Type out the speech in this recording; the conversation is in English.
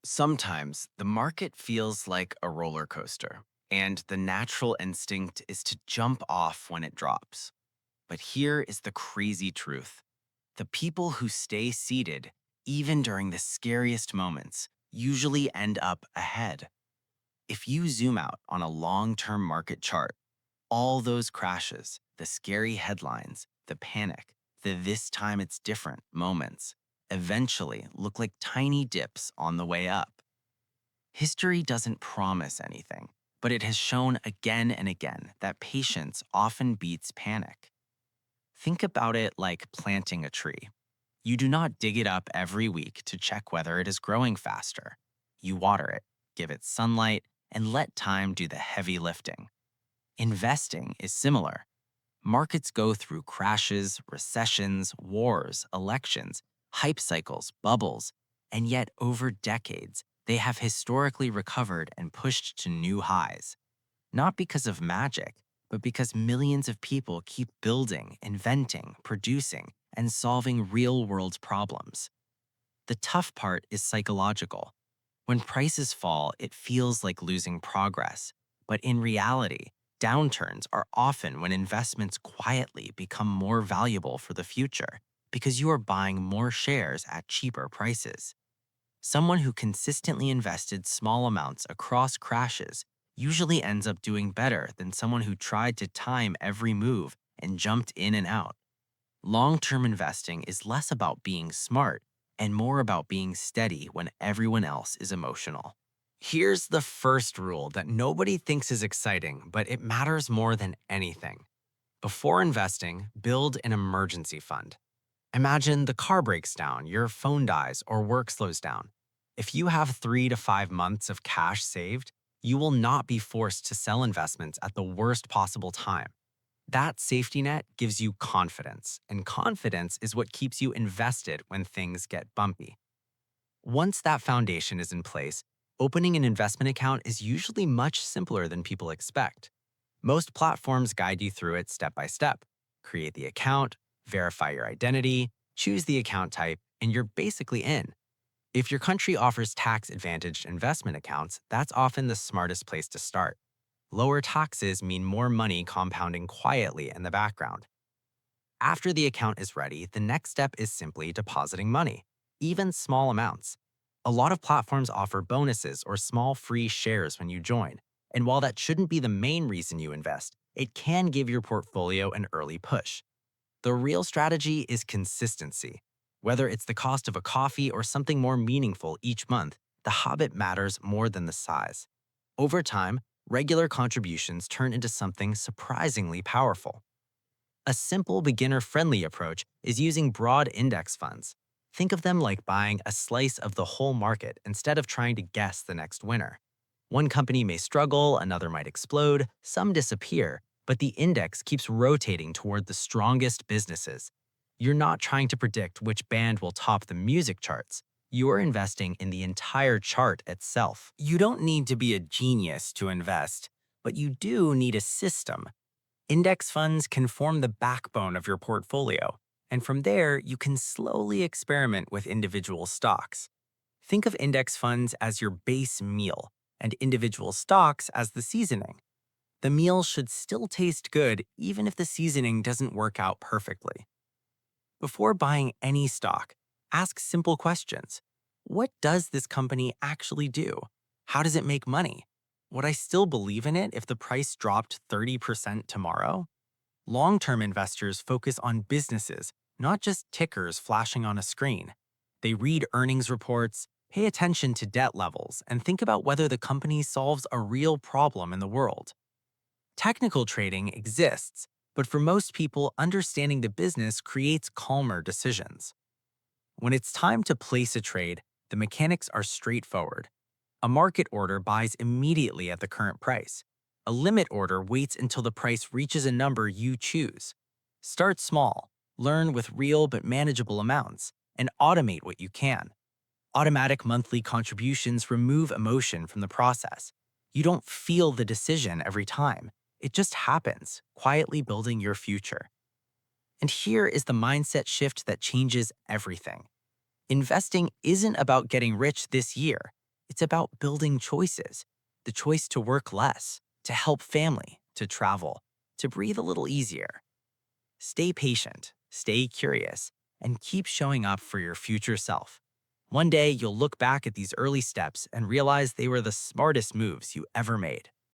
Sometimes the market feels like a roller coaster, and the natural instinct is to jump off when it drops. But here is the crazy truth: the people who stay seated, even during the scariest moments, usually end up ahead. If you zoom out on a long term market chart, all those crashes, the scary headlines, the panic, the this time it's different moments, eventually look like tiny dips on the way up. History doesn't promise anything, but it has shown again and again that patience often beats panic. Think about it like planting a tree. You do not dig it up every week to check whether it is growing faster. You water it, give it sunlight, and let time do the heavy lifting. Investing is similar. Markets go through crashes, recessions, wars, elections, hype cycles, bubbles, and yet over decades, they have historically recovered and pushed to new highs. Not because of magic, but because millions of people keep building, inventing, producing, and solving real world problems. The tough part is psychological. When prices fall, it feels like losing progress. But in reality, downturns are often when investments quietly become more valuable for the future because you are buying more shares at cheaper prices. Someone who consistently invested small amounts across crashes usually ends up doing better than someone who tried to time every move and jumped in and out. Long term investing is less about being smart and more about being steady when everyone else is emotional. Here's the first rule that nobody thinks is exciting, but it matters more than anything. Before investing, build an emergency fund. Imagine the car breaks down, your phone dies, or work slows down. If you have 3 to 5 months of cash saved, you will not be forced to sell investments at the worst possible time. That safety net gives you confidence, and confidence is what keeps you invested when things get bumpy. Once that foundation is in place, opening an investment account is usually much simpler than people expect. Most platforms guide you through it step by step. Create the account, verify your identity, choose the account type, and you're basically in. If your country offers tax advantaged investment accounts, that's often the smartest place to start. Lower taxes mean more money compounding quietly in the background. After the account is ready, the next step is simply depositing money, even small amounts. A lot of platforms offer bonuses or small free shares when you join. And while that shouldn't be the main reason you invest, it can give your portfolio an early push. The real strategy is consistency. Whether it's the cost of a coffee or something more meaningful each month, the habit matters more than the size. Over time, regular contributions turn into something surprisingly powerful. A simple beginner-friendly approach is using broad index funds. Think of them like buying a slice of the whole market instead of trying to guess the next winner. One company may struggle, another might explode, some disappear, but the index keeps rotating toward the strongest businesses. You're not trying to predict which band will top the music charts. You're investing in the entire chart itself. You don't need to be a genius to invest, but you do need a system. Index funds can form the backbone of your portfolio, and from there, you can slowly experiment with individual stocks. Think of index funds as your base meal and individual stocks as the seasoning. The meal should still taste good even if the seasoning doesn't work out perfectly. Before buying any stock, ask simple questions. What does this company actually do? How does it make money? Would I still believe in it if the price dropped 30% tomorrow? Long-term investors focus on businesses, not just tickers flashing on a screen. They read earnings reports, pay attention to debt levels, and think about whether the company solves a real problem in the world. Technical trading exists, but for most people, understanding the business creates calmer decisions. When it's time to place a trade, the mechanics are straightforward. A market order buys immediately at the current price. A limit order waits until the price reaches a number you choose. Start small, learn with real but manageable amounts, and automate what you can. Automatic monthly contributions remove emotion from the process. You don't feel the decision every time. It just happens, quietly building your future. And here is the mindset shift that changes everything. Investing isn't about getting rich this year. It's about building choices, the choice to work less, to help family, to travel, to breathe a little easier. Stay patient, stay curious, and keep showing up for your future self. One day, you'll look back at these early steps and realize they were the smartest moves you ever made.